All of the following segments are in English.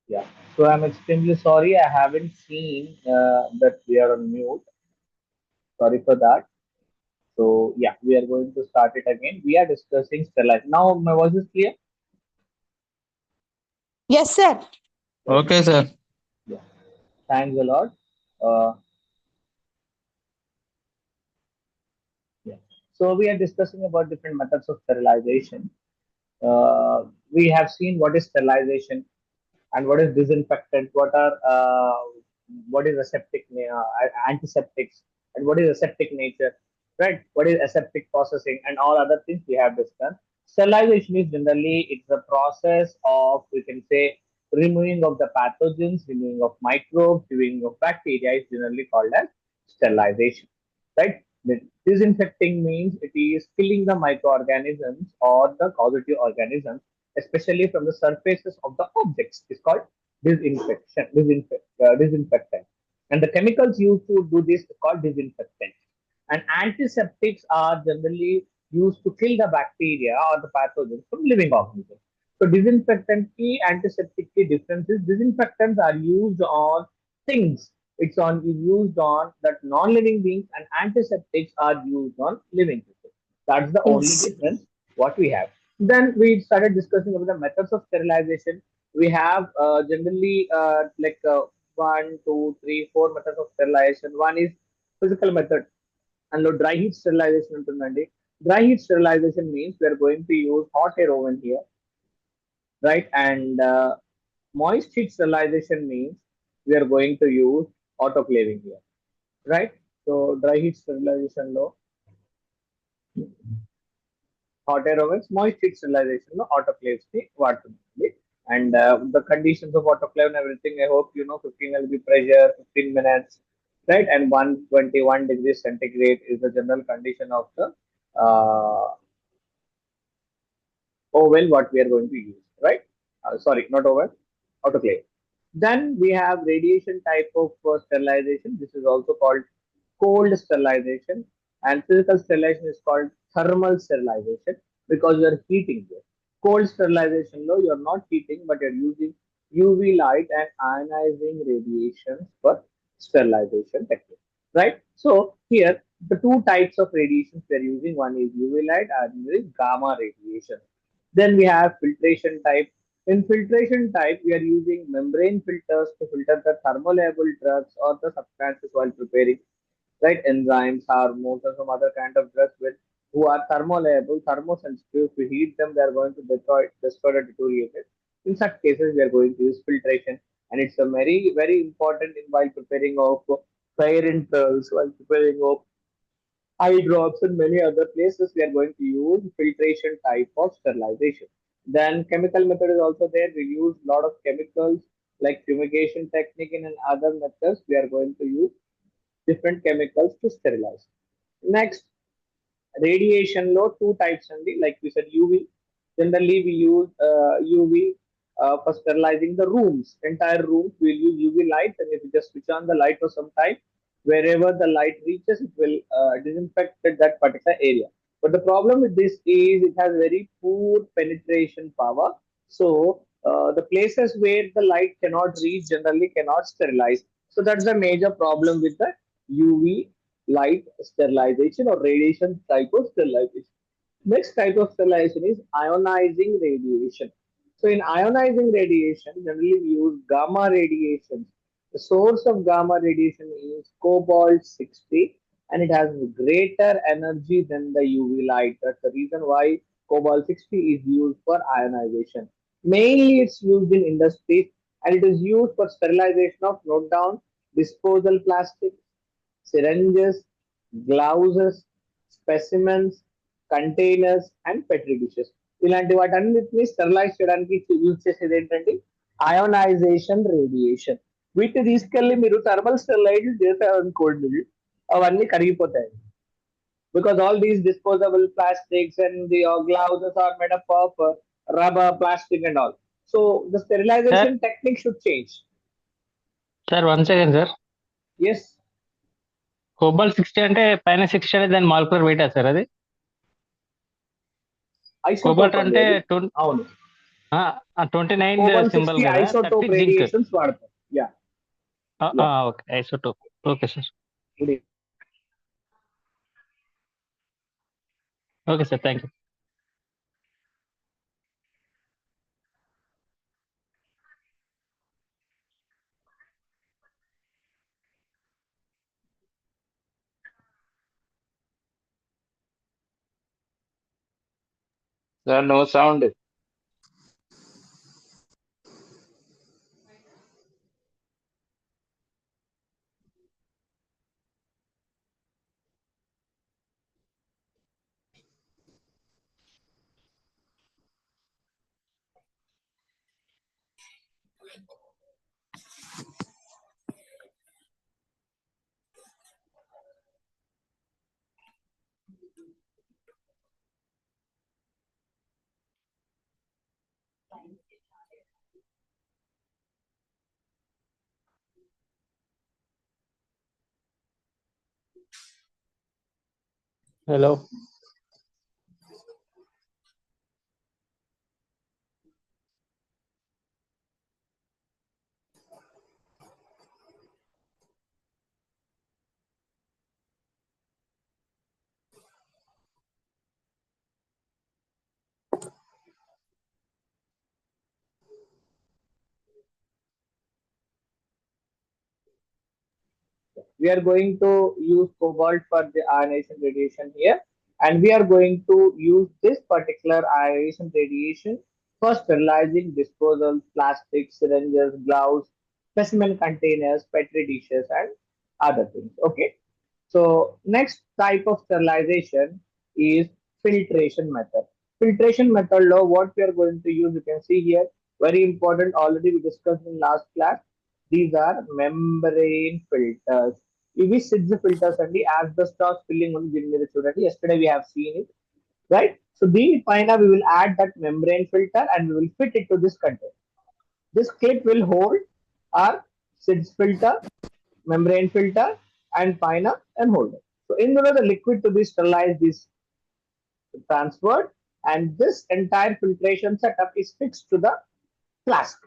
Yeah. So I'm extremely sorry. I haven't seen that we are on mute. Sorry for that. So yeah, we are going to start it again. We are discussing sterilization. Now my voice is clear. Yes, sir. Okay. Okay, sir. Yeah. Thanks a lot. Uh, yeah. So we are discussing about different methods of sterilization. We have seen what is sterilization and what is disinfectant, what is antiseptics, and what is aseptic nature, right? What is aseptic processing, and all other things we have discussed. Sterilization is generally it's a process of, we can say, removing of the pathogens, removing of microbes, removing of bacteria is generally called as sterilization, right? The disinfecting means it is killing the microorganisms or the causative organisms, especially from the surfaces of the objects. It's called disinfectant. And the chemicals used to do this is called disinfectant. And antiseptics are generally used to kill the bacteria or the pathogens from living organisms. So disinfectant key, antiseptic key difference is disinfectants are used on things. It's on used on that non-living beings, and antiseptics are used on living people. That's the only Yes. difference what we have. Then we started discussing about the methods of sterilization. We have generally one, two, three, four methods of sterilization. One is physical method. And dry heat sterilization ఉంటుందండి. Dry heat sterilization means we are going to use hot air oven here, right? And moist heat sterilization means we are going to use autoclaving here, right? So dry heat sterilization low, hot air ovens, moist heat sterilization low, autoclaves ని వాడుతుంది. And the conditions of autoclave and everything, I hope you know, 15 lb pressure, 15 minutes, right? And 121 degrees centigrade is the general condition of the uh, oven what we are going to use, right? Sorry, not oven, autoclave. Then we have radiation type of sterilization. This is also called cold sterilization, and physical sterilization is called thermal sterilization because you are heating it. Cold sterilization, no, you are not heating, but you're using UV light and ionizing radiations for sterilization technique, right? So here the two types of radiations we are using. One is UV light and there is gamma radiation. Then we have filtration type. In filtration type, we are using membrane filters to filter the thermolayable drugs or the substances while preparing, right? Enzymes, hormones, or some other kind of drugs who are thermolayable, thermosensitive. If we heat them, they are going to destroy or deteriorate it. In such cases, we are going to use filtration, and it's a very, very important in while preparing of parent pearls, while preparing of eye drops and many other places we are going to use filtration type of sterilization. Then chemical method is also there. We use a lot of chemicals like fumigation technique and other methods. We are going to use different chemicals to sterilize. Next, radiation load, two types only. Like we said, UV. Generally, we use UV for sterilizing the rooms. Entire rooms we'll use UV light, and if you just switch on the light for some time, wherever the light reaches, it will disinfect that particular area. But the problem with this is it has very poor penetration power. So the places where the light cannot reach generally cannot sterilize. So that's the major problem with the UV light sterilization or radiation type of sterilization. Next type of sterilization is ionizing radiation. So in ionizing radiation, generally we use gamma radiation. The source of gamma radiation is cobalt 60 and it has greater energy than the UV light. That's the reason why cobalt 60 is used for ionization. Mainly it's used in industries and it is used for sterilization of, note down, disposal plastic, syringes, gloves, specimens, containers and Petri dishes. ఇలాంటి వాటన్నిటిని sterilise చేయడానికి use చేసేది ఏంటంటే ionisation radiation. వీటిని తీసుకెళ్లి మీరు thermal sterilise చేశారనుకోండి, అవన్నీ కరిగిపోతాయి. Because all these disposable plastics and the gloves are made up of rubber, plastic, and all. So the Sir, sterilization technique should change. sir, one second, sir. Yes, Cobalt 60 అంటే పైన 60 అనేది దాని molecular weight sir అది. Cobalt isotopes అండి అంటే అది. అవును. ఆ 29 cobalt సింబల్ 60 కదా, 30 isotope జింక్. radiations వాడతాం. Yeah, yeah. Okay, isotope. Okay sir. Good evening. Okay sir, thank you. Sir, no sound. Hello. We are going to use cobalt for the ionization radiation here, and we are going to use this particular ionization radiation for sterilizing disposals, plastic syringes, gloves, specimen containers, petri dishes, and other things. Okay. So next type of sterilization is filtration method. Filtration method law, what we are going to use, you can see here, very important, already we discussed in last class. These are membrane filters. ఇవి sitz filters అండి, as the stock filling ఉంది దీని మీద చూడండి, yesterday we have seen it, right? So దీనిపైన we will add that membrane filter and we will fit it to this container. This clip will hold our SIDS filter, membrane filter, and pina and holder. So in the liquid to be sterilized is transferred, and this entire filtration setup is fixed to the flask,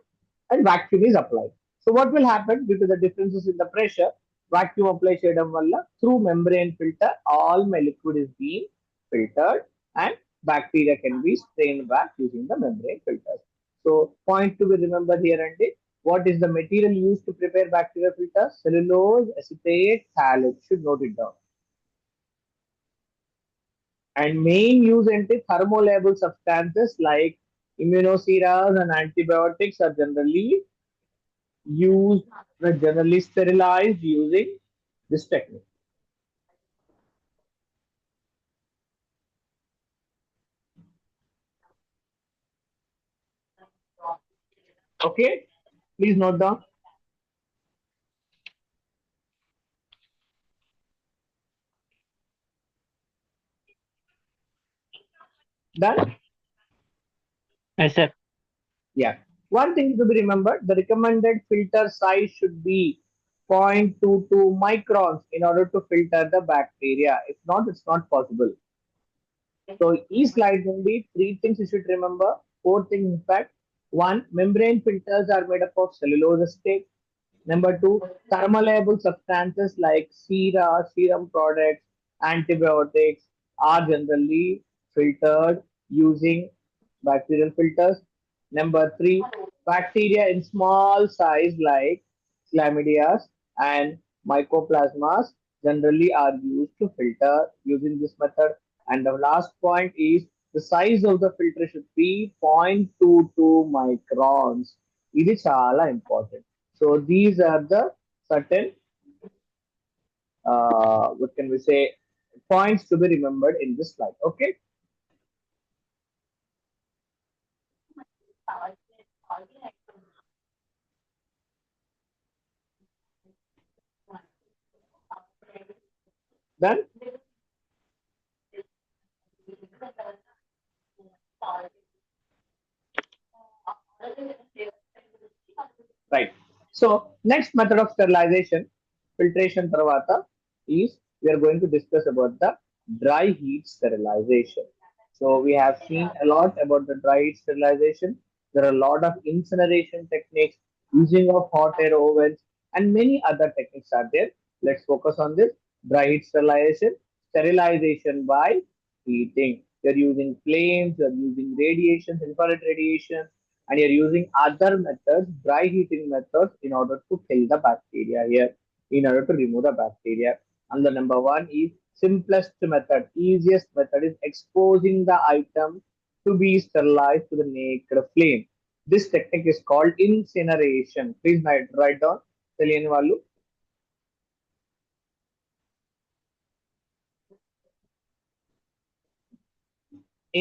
and vacuum is applied. So what will happen due to the differences in the pressure? Vacuum apply చేయడం వల్ల through membrane filter all my liquid is being filtered and bacteria can be strained back using the membrane filters. So point to be remembered here, and what is the material used to prepare bacteria filters? Cellulose, acetate, phthalate. Should note it down. And main use into thermolabile substances like immunoseras and antibiotics are used generally sterilized using this technique. Okay, please note down. Done. Yes sir. Yeah. One thing to be remembered: the recommended filter size should be 0.22 microns in order to filter the bacteria. If not, it's not possible. So each slide will be three things you should remember. Four things in fact. One, membrane filters are made up of cellulose acetate. Number two, thermolabile substances like sera, serum products, antibiotics are generally filtered using bacterial filters. Number three, bacteria in small size like chlamydia and mycoplasmas generally are used to filter using this method. And the last point is the size of the filter should be 0.22 microns. It is చాలా important. So these are the certain, what can we say, points to be remembered in this slide. Okay. Then, right. So next method of sterilization, filtration tarvata, is we are going to discuss about the dry heat sterilization. So we have seen a lot about the dry heat sterilization. There are a lot of incineration techniques, using of hot air ovens, and many other techniques are there. Let's focus on this. Dry heat sterilization, sterilization by heating. You're using flames, you're using radiations, infrared radiation, and you're using other methods, dry heating methods, in order to kill the bacteria here, in order to remove the bacteria. And the number one is simplest method, easiest method is exposing the item to be sterilized to the naked flame. This technique is called incineration. Please write down. తెలియని వాళ్ళు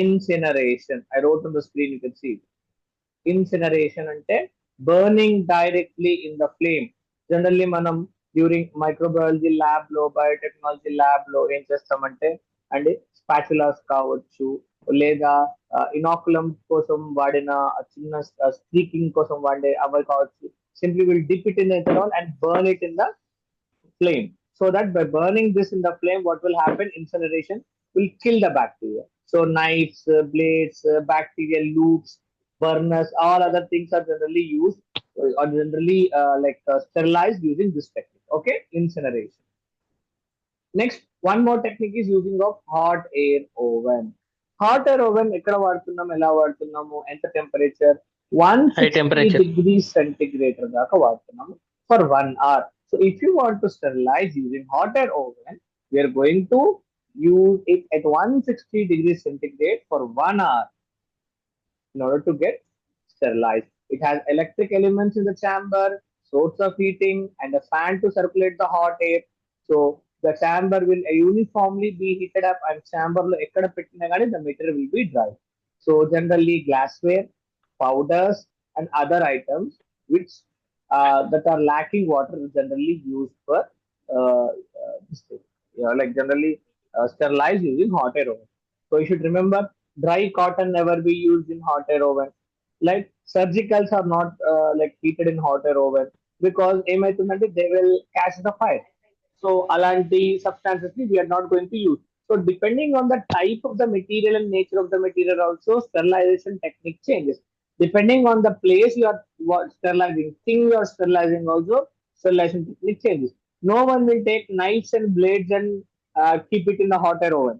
incineration. I wrote on the screen, you can see. Incineration అంటే burning directly in the flame. Generally మనం during microbiology lab లో, biotechnology lab లో ఏం చేస్తామంటే అండి, spatulas కావచ్చు, లేదా ఇనాకులం కోసం వాడిన చిన్న స్పీకింగ్ కోసం వాడే అవి కావచ్చు, simply will dip it in ethanol and burn it in the flame. So that by burning this in the flame, what will happen? Incineration will kill the bacteria. So knives, blades, bacterial loops, burners, all other things are generally used or generally sterilized using this technique. Okay, incineration. Next, one more technique is using of hot air oven. Hot air oven ఎక్కడ వాడుతున్నాం, ఎలా వాడుతున్నాము, ఎంత temperature, one High sixty temperature. Degree centigrade దాకా వాడుతున్నాము for 1 hour. So if you want to sterilize using hot air oven, we are going to use it at 160 degrees centigrade for 1 hour in order to get sterilized. It has electric elements in the chamber, source of heating, and a fan to circulate the hot air. So the chamber will uniformly be heated up, and chamber lo ekkada pettina gaani the material will be dry. So generally glassware, powders, and other items which that are lacking water is generally used for this thing. Like generally sterilized using hot air oven. So you should remember, dry cotton never be used in hot air oven. Like surgicals are not like heated in hot air oven because ఏమైతుందంటే they will catch the fire. So అలాంటి substances we are not going to use. So depending on the type of the material and nature of the material also, sterilization technique changes. Depending on the place you are sterilizing, thing you are sterilizing also, sterilization technique changes. No one will take knives and blades and keep it in the hot air oven,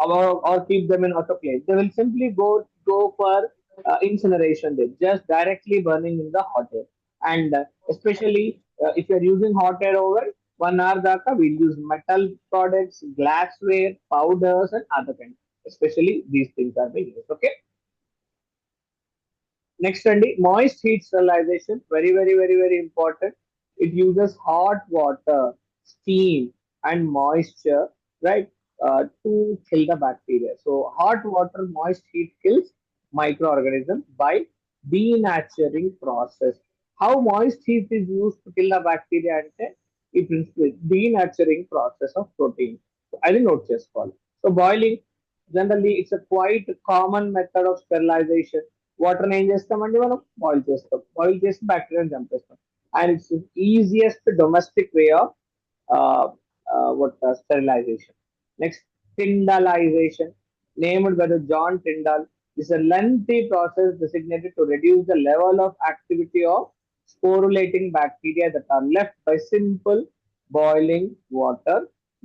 or keep them in autoclave. They will simply go for incineration. They just directly burning in the hot air. And especially if you are using hot air oven, 1 hour daka we'll use metal products, glassware, powders, and other kinds. Especially these things are being used. Okay. Next, Andy, moist heat sterilization, very, very, very, very important. It uses hot water, steam, and moisture, right, to kill the bacteria. So, hot water, moist heat kills microorganisms by denaturing process. How moist heat is used to kill the bacteria? And it is denaturing process of protein. So, I will note just follow. So, boiling, generally, it's a quite common method of sterilization. Water ఏం చేస్తామండి, మనం boil చేస్తాం, boil చేసి బ్యాక్టీరియాని చంపేస్తాం. And it's easiest domestic way of sterilization. Next, tyndallization, named by the John Tyndall, is a lengthy process designated to reduce the level of activity of sporulating bacteria that are left by simple boiling water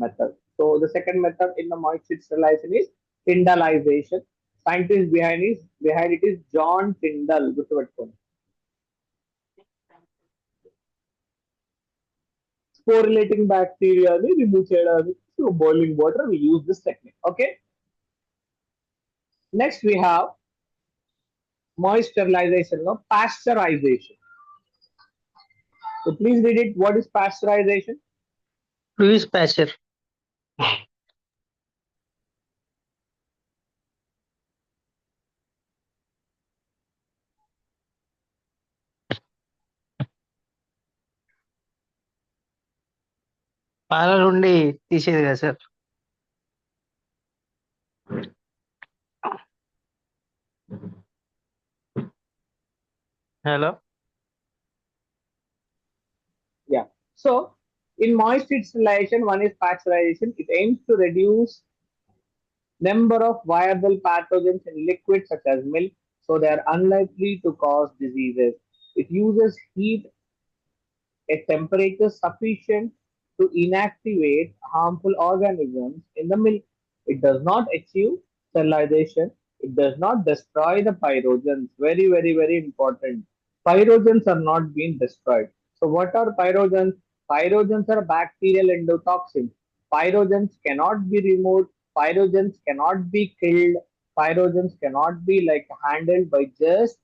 method. So the second method in the moist heat sterilization is tyndallization. Scientist behind it is John Tyndall. గుర్తుపెట్టుకోండి. Sporulating bacteria ni remove చేయడానికి through boiling water we use this technique. Okay. Next we have moist sterilization of pasteurization. So please read it. What is pasteurization? Louis Pasteur. పాల నుండి తీసేది కదా sir. Hello. Yeah. So in moist heat sterilization, one is pasteurization. It aims to reduce number of viable pathogens in liquids such as milk, So they are unlikely to cause diseases. It uses heat at temperature sufficient to inactivate harmful organisms in the milk. It does not achieve sterilization. It does not destroy the pyrogens. Very, very, very important. Pyrogens are not being destroyed. So, what are pyrogens? Pyrogens are bacterial endotoxins. Pyrogens cannot be removed. Pyrogens cannot be killed. Pyrogens cannot be like handled by just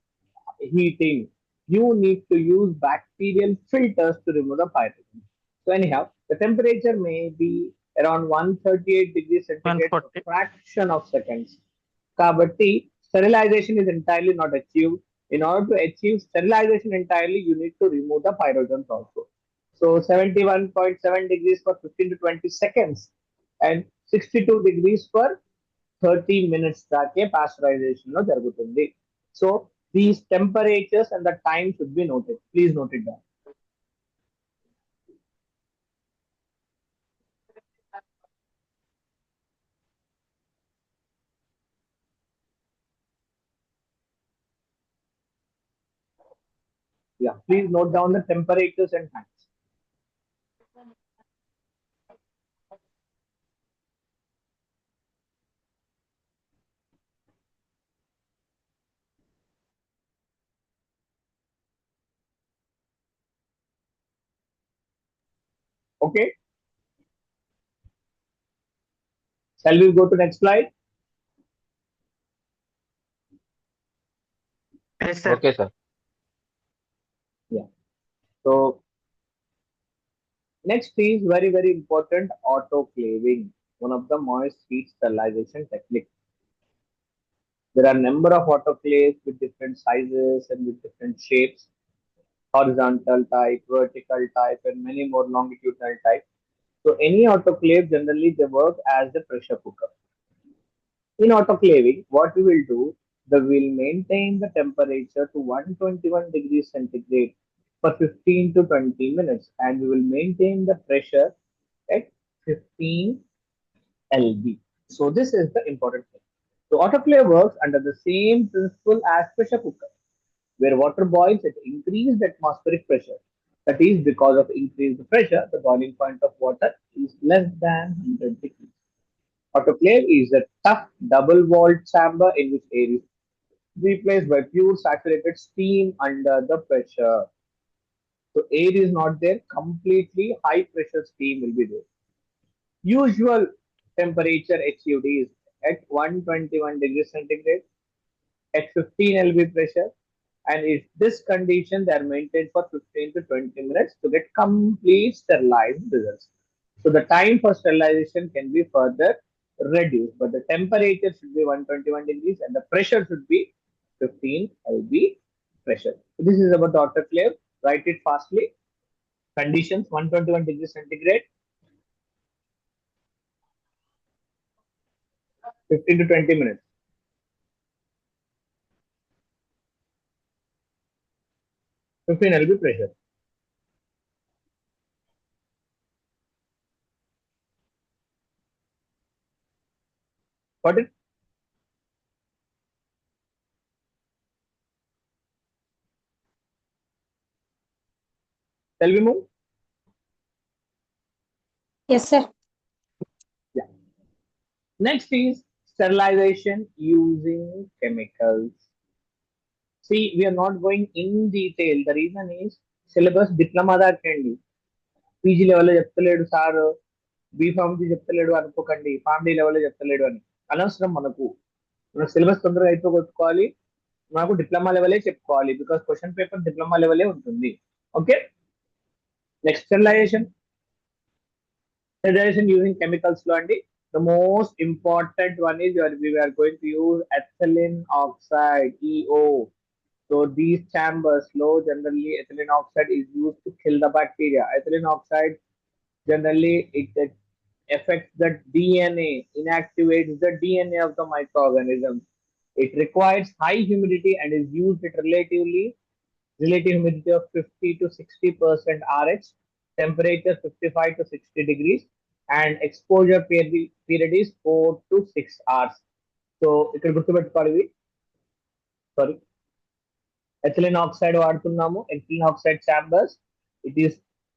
heating. You need to use bacterial filters to remove the pyrogen. So anyhow, the temperature may be around 138 degrees centigrade for a 140. fraction of seconds. Kabatti, sterilization is entirely not achieved. In order to achieve sterilization entirely, you need to remove the pyrogens also. So 71.7 degrees for 15 to 20 seconds and 62 degrees for 30 minutes దాకే pasteurization లో జరుగుతుంది. So these temperatures and the time should be noted. Please note it down. Yeah, please note down the temperatures and times. Okay, shall we go to next slide? Yes, sir. Okay, sir. Yeah. So next is very very important, autoclaving, one of the moist heat sterilization technique. There are number of autoclaves with different sizes and with different shapes, horizontal type, vertical type, and many more longitudinal type. So any autoclave generally they work as a pressure cooker. In autoclaving, what we will do, we will maintain the temperature to 121 degrees centigrade for 15 to 20 minutes, and we will maintain the pressure at 15 lb. So this is the important thing. So autoclave works under the same principle as pressure cooker, where water boils at increased atmospheric pressure. That is, because of increased pressure, the boiling point of water is less than 100 degrees. Autoclave is a tough double-walled chamber in which air is replaced by pure saturated steam under the pressure. So air is not there, completely high pressure steam will be there. Usual temperature achieved is at 121 degrees centigrade at 15 lb pressure, and if this condition they are maintained for 15 to 20 minutes to get complete sterilized results. So the time for sterilization can be further reduced, but the temperature should be 121 degrees and the pressure should be 15 lb pressure. So this is about the autoclave. Write it fastly. Conditions: 121 degrees centigrade, 15 to 20 minutes, 15 lb pressure. Got it? Shall we move? Yes, sir. Yeah. Next is sterilization using chemicals. See, we are not going in detail. The reason is syllabus diploma దాకండి. PG లెవెల్లో చెప్తలేడు sir, B Pharmacy చెప్తలేడు అనుకోకండి, PharmD లెవెల్లో చెప్తలేడు అని. అనవసరం మనకు. మన syllabus తొందరగా అయిపోగొట్టుకోవాలి. మనకు డిప్లొమా లెవెలే చెప్పుకోవాలి, బికాస్ క్వశ్చన్ పేపర్ డిప్లొమా లెవెలే ఉంటుంది. Okay, next sterilization. Sterilization using chemicals lo andi, the most important one is we are going to use ethylene oxide, EO. So these chambers low, generally ethylene oxide is used to kill the bacteria. Ethylene oxide generally it affects the DNA, inactivates the DNA of the microorganisms. It requires high humidity and is used at relative humidity of 50 to 60% RH, temperature 55 to 60 degrees, and exposure period is 4 to 6 hours. So ఇక్కడ గుర్తుపెట్టుకోవాలి, Sorry, ethylene oxide వాడుతున్నాము. Ethylene oxide chambers. It is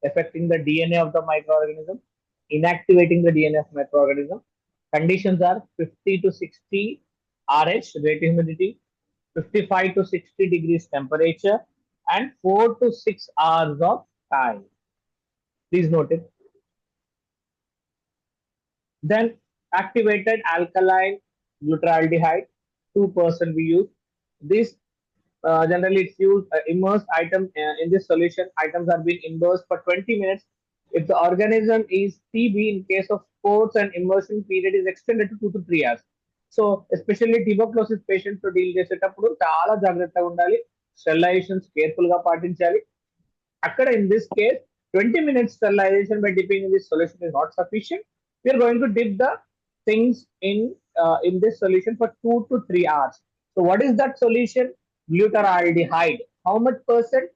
affecting the DNA of the microorganism, inactivating the DNA of microorganism. Conditions are 50 to 60 RH rate humidity, 55 to 60 degrees temperature, and 4 to 6 hours of time. Please note it. Then activated alkaline glutaraldehyde, 2% we use. This generally it's used immersed item in this solution. Items are being immersed for 20 minutes. If the organism is TB, in case of sports and immersion period is extended to 2 to 3 hours. So especially tuberculosis patients తో deal చేసేటప్పుడు చాలా జాగ్రత్తగా ఉండాలి. స్టెరిలైజేషన్స్ careful గా పాటించాలి. Akkada in this case, 20 minutes sterilization by dipping in this solution is not sufficient. We are going to dip the things in this solution for 2 to 3 hours. So what is that solution? Glutaraldehyde. How much percent?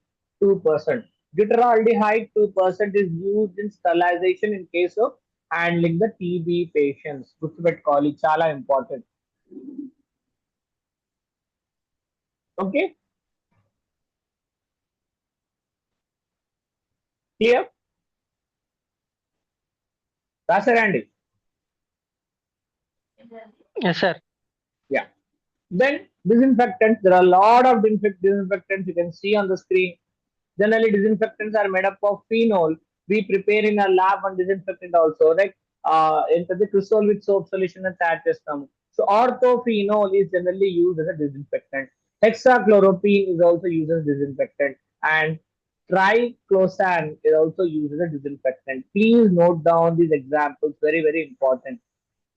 2%. Glutaraldehyde 2% is used in sterilization in case of handling the TB patients. Gustupeట్టుకోవాలి, చాలా important. Okay, clear? రాసారండి. Yes, sir. Yeah. Then disinfectants, there are a lot of disinfectants you can see on the screen. Generally, disinfectants are made up of phenol. We prepare in a lab one disinfectant also, right? Into the crystal with soap solution and that system. So orthophenol is generally used as a disinfectant. Hexachlorophene is also used as disinfectant, and triclosan is also used as a disinfectant. Please note down these examples, very very important.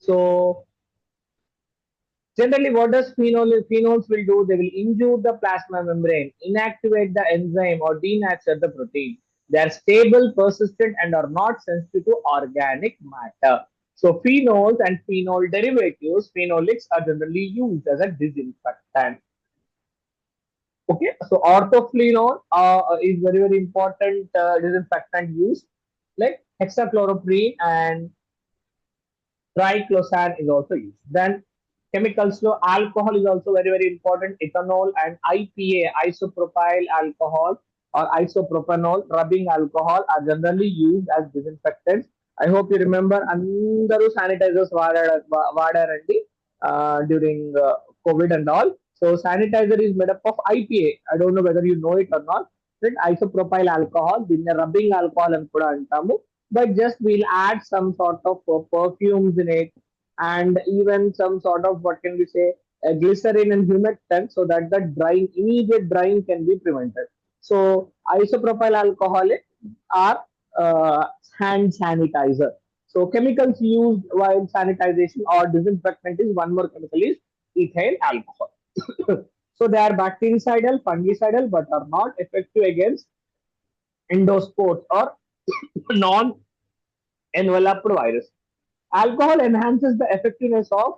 So generally, what does phenols will do? They will injure the plasma membrane, inactivate the enzyme, or denature the protein. They are stable, persistent, and are not sensitive to organic matter. So phenols and phenol derivatives, phenolics, are generally used as a disinfectant. Okay, so orthophenol is very very important disinfectant used, like hexachloroprene and triclosan is also used. Then chemicals, so alcohol is also very very important. Ethanol and IPA, isopropyl alcohol or isopropanol, rubbing alcohol are generally used as disinfectants. I hope you remember అందరూ sanitizers వాడారండి during COVID and all. So sanitizer is made up of IPA. I don't know whether you know it or not. Right? Isopropyl alcohol, దీన్ని rubbing alcohol అని కూడా అంటాము. But just we'll add some sort of perfumes in it, and even some sort of, what can we say, glycerin and humectant, so that the drying, immediate drying, can be prevented. So isopropyl alcohol are hand sanitizer. So chemicals used while sanitization or disinfectant is one more chemical is ethyl alcohol. So they are bactericidal, fungicidal, but are not effective against endospores or non-enveloped virus. Alcohol enhances the effectiveness of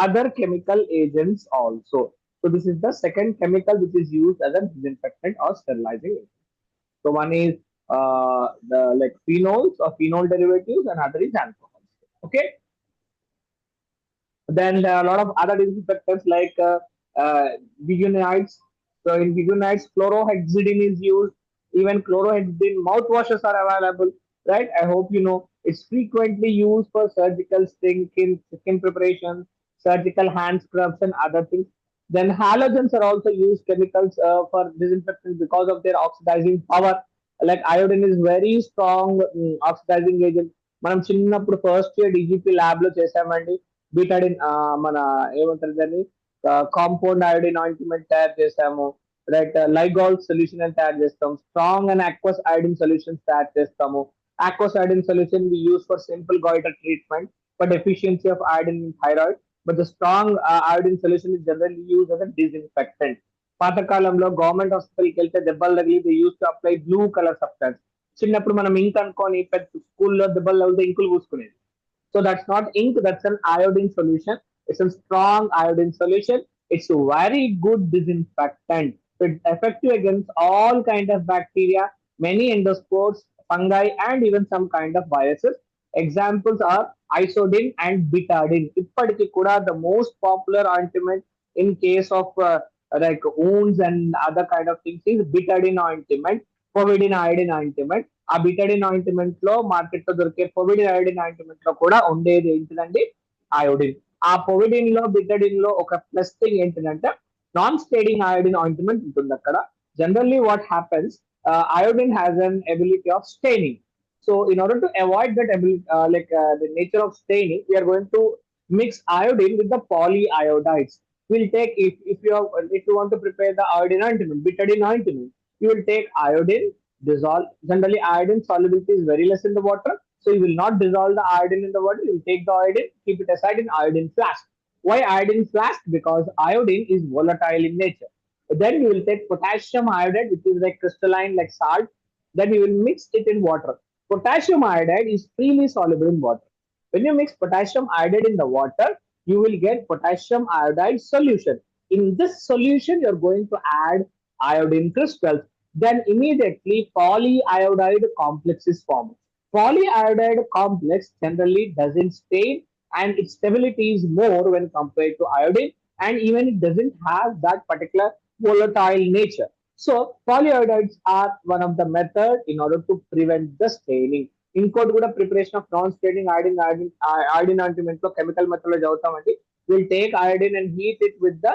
other chemical agents also. So this is the second chemical which is used as a disinfectant or sterilizing agent. So one is the like phenols or phenol derivatives, and other is alcohol. Okay. Then there are a lot of other disinfectants like biguanides. So in biguanides, chlorohexidine is used. Even chlorohexidine mouthwashes are available, right? I hope you know it's frequently used for surgical skin preparation, surgical hand scrubs, and other things. Then halogens are also used chemicals for disinfectant because of their oxidizing power. Like iodine is very strong oxidizing agent. మనం చిన్నప్పుడు first year DGP lab లో చేసామండి. Betadine మన ఏమంటారు దాన్ని compound iodine ointment తయారు చేసాము, right. లైగాల్ solution అని తయారు చేస్తాం. Strong and aqueous iodine solutions తయారు చేస్తాము. Aqueous iodine solution we use for simple goiter treatment for deficiency of iodine in thyroid, but the strong iodine solution is generally used as a disinfectant. పాతకాలంలో government హాస్పిటల్కి వెళ్తే దెబ్బలు తగిలి they use to apply blue colour substance. చిన్నప్పుడు మనం ఇంక్ అనుకొని పెద్ద స్కూల్లో దెబ్బలు తగిలితే ఇంకులు పూసుకునేది. So that's not ink, that's an iodine solution. It's a strong iodine solution. It's a very good disinfectant. So it's effective against all kind of bacteria, many endospores, fungi, and even some kind of viruses. Examples are isodine and betadine. ఇప్పటికి కూడా the most popular ointment in case of like wounds and other kind of things is betadine ointment, povidone iodine ointment. ఆ బిటడిన్ ointment లో market లో దొరికే పొవిడిన్ iodine ointment లో కూడా ఉండేది ఏంటిదండి, అయోడిన్. ఆ పొవిడిన్ లో బిటడిన్ లో ఒక ప్లస్ థింగ్ ఏంటంటే నాన్ స్టేడింగ్ అయోడిన్ ఆయింట్మెంట్ ఉంటుంది అక్కడ. Generally what happens, iodine has an ability of staining. So in order to avoid that ability, the nature of staining, we are going to mix iodine with the polyiodides. We'll take, if you want to prepare the iodine ointment, betadine ointment, you will take iodine, dissolve. Generally, iodine solubility is very less in the water, so you will not dissolve the iodine in the water. You will take the iodine, keep it aside in iodine flask. Why iodine flask? Because iodine is volatile in nature. Then you will take potassium iodide, which is like crystalline, like salt. Then you will mix it in water. Potassium iodide is freely soluble in water. When you mix potassium iodide in the water, you will get potassium iodide solution. In this solution, you're going to add iodine crystals. Then immediately polyiodide complex is formed. Polyiodide complex generally doesn't stain, and its stability is more when compared to iodine, and even it doesn't have that particular volatile nature. So polyiodides are one of the method in order to prevent the staining. ఇంకోటి కూడా preparation of non staining iodine ointment లో chemical method లో చదువుతామండి. Will take iodine and heat it with the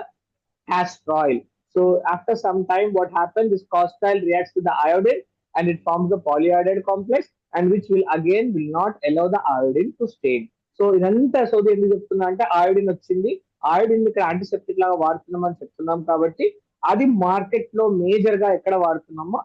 castor oil. So after some time, what happens? This castor oil reacts to the iodine and it forms the polyiodide complex, and which will again will not allow the iodine to stain. So ఇదంతా సోది ఎందుకు చెప్తున్నా అంటే iodine వచ్చింది, iodine ఇక్కడ antiseptic లాగా వాడుతున్నాం అని చెప్తున్నాం కాబట్టి అది మార్కెట్ లో మేజర్ గా ఎక్కడ వాడుతున్నామో